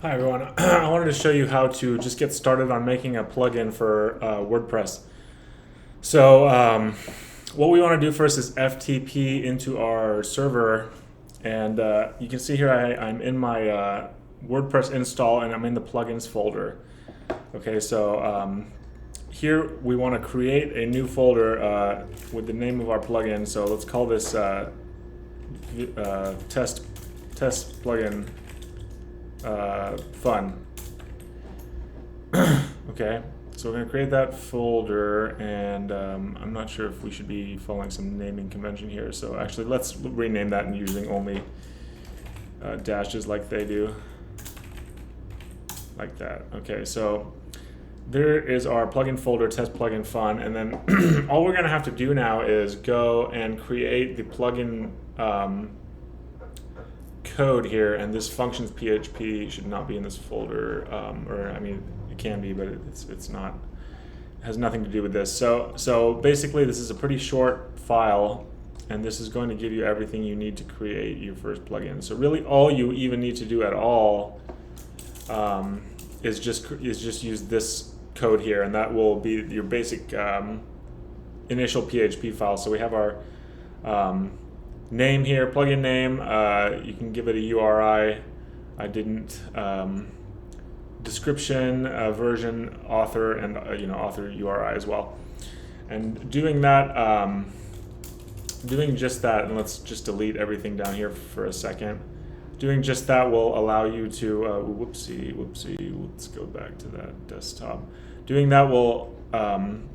Hi everyone. I wanted to show you how to just get started on making a plugin for WordPress. So what we want to do first is FTP into our server, and you can see here I'm in my WordPress install and I'm in the plugins folder. Okay, so here we want to create a new folder with the name of our plugin. So let's call this test plugin fun. Okay, so we're going to create that folder, and I'm not sure if we should be following some naming convention here. So actually, let's rename that and using only dashes like they do, like that. Okay, so there is our plugin folder, test plugin fun, and then all we're going to have to do now is go and create the plugin code here, and this functions PHP should not be in this folder, or I mean it can be, but it's not. It has nothing to do with this. So basically, this is a pretty short file, and this is going to give you everything you need to create your first plugin. So really, all you even need to do at all is just use this code here, and that will be your basic initial PHP file. So we have our name here, plugin name. You can give it a URI. I didn't. Description, version, author, and author URI as well. And doing that, doing just that, and let's just delete everything down here for a second. Doing just that will allow you to whoopsie. Let's go back to that desktop. Doing that will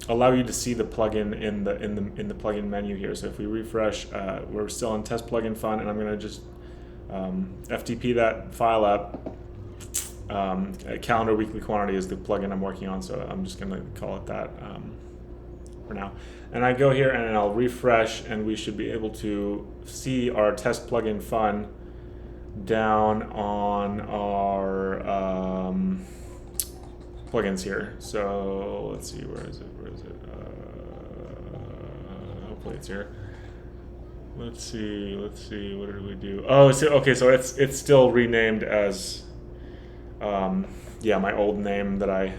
allow you to see the plugin in the plugin menu here. So if we refresh, we're still in test plugin fun, and I'm going to just FTP that file up. Calendar weekly quantity is the plugin I'm working on, so I'm just going to call it that for now. And I go here and I'll refresh, and we should be able to see our test plugin fun down on our plugins here. So let's see, where is it? Hopefully it's here. Let's see. What did we do? Oh, okay. So it's still renamed as my old name that I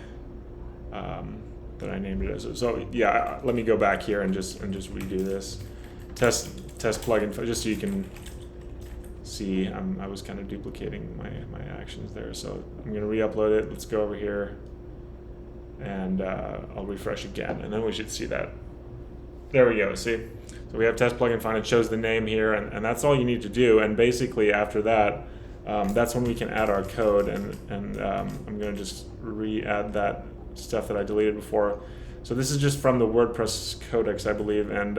named it as. So yeah, let me go back here and just redo this test plugin just so you can see. I was kind of duplicating my actions there, so I'm going to re-upload it. Let's go over here, and I'll refresh again, and then we should see that. There we go. See, so we have test plugin fun. It shows the name here, and that's all you need to do. And basically after that, that's when we can add our code, and I'm going to just re-add that stuff that I deleted before. So this is just from the WordPress Codex, I believe, and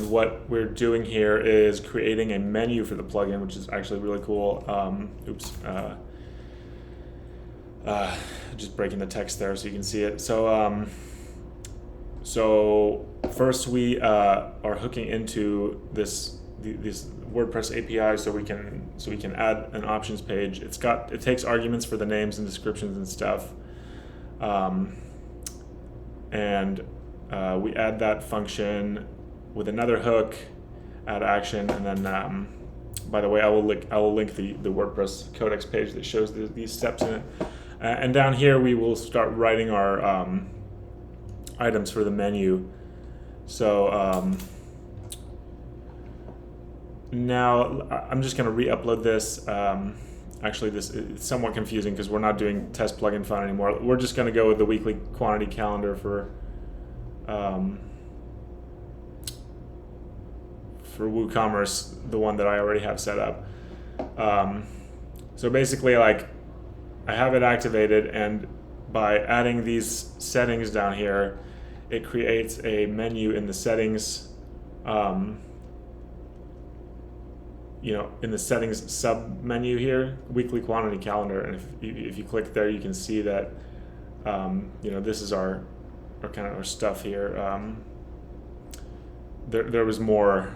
what we're doing here is creating a menu for the plugin, which is actually really cool. Just breaking the text there so you can see it. So first we are hooking into this WordPress API so we can add an options page. It takes arguments for the names and descriptions and stuff, and we add that function with another hook, add action, and then by the way, I will link the WordPress Codex page that shows these steps in it, and down here we will start writing our items for the menu. So now I'm just going to re-upload this. Actually, this is somewhat confusing because we're not doing test plugin fun anymore. We're just going to go with the weekly quantity calendar for WooCommerce, the one that I already have set up. So basically, like, I have it activated, and by adding these settings down here, it creates a menu in the settings. In the settings sub menu here, weekly quantity calendar, and if you click there, you can see that this is our kind of our stuff here. There was more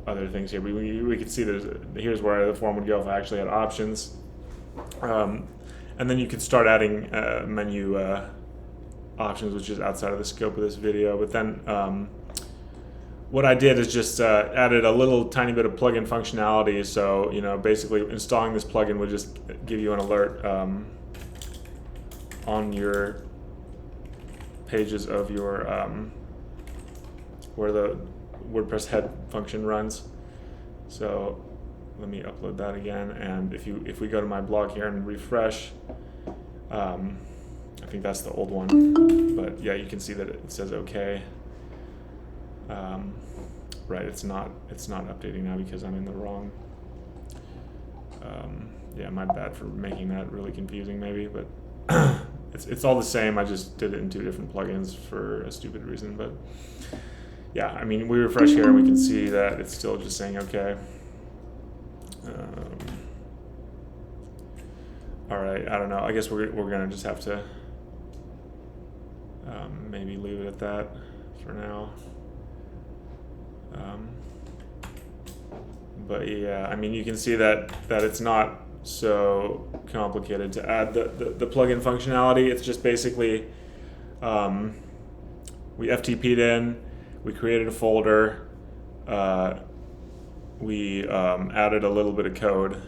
other things here. We could see here's where the form would go if I actually had options, and then you could start adding menu options, which is outside of the scope of this video. But then what I did is just added a little tiny bit of plugin functionality. So, basically installing this plugin would just give you an alert on your pages of your where the WordPress head function runs. So let me upload that again, and if we go to my blog here and refresh, I think that's the old one, but yeah, you can see that it says okay. Right, it's not updating now because I'm in the wrong. Yeah, my bad for making that really confusing maybe, but it's all the same. I just did it in 2 different plugins for a stupid reason, but yeah, I mean, we refresh here and we can see that it's still just saying okay. All right, I don't know. I guess we're gonna just have to maybe leave it at that for now. But yeah, I mean, you can see that it's not so complicated to add the plugin functionality. It's just basically we FTP'd in, we created a folder, we added a little bit of code,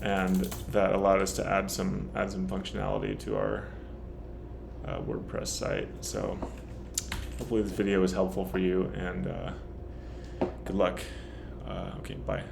and that allowed us to add some functionality to our WordPress site. So hopefully this video was helpful for you, and good luck. Okay, bye.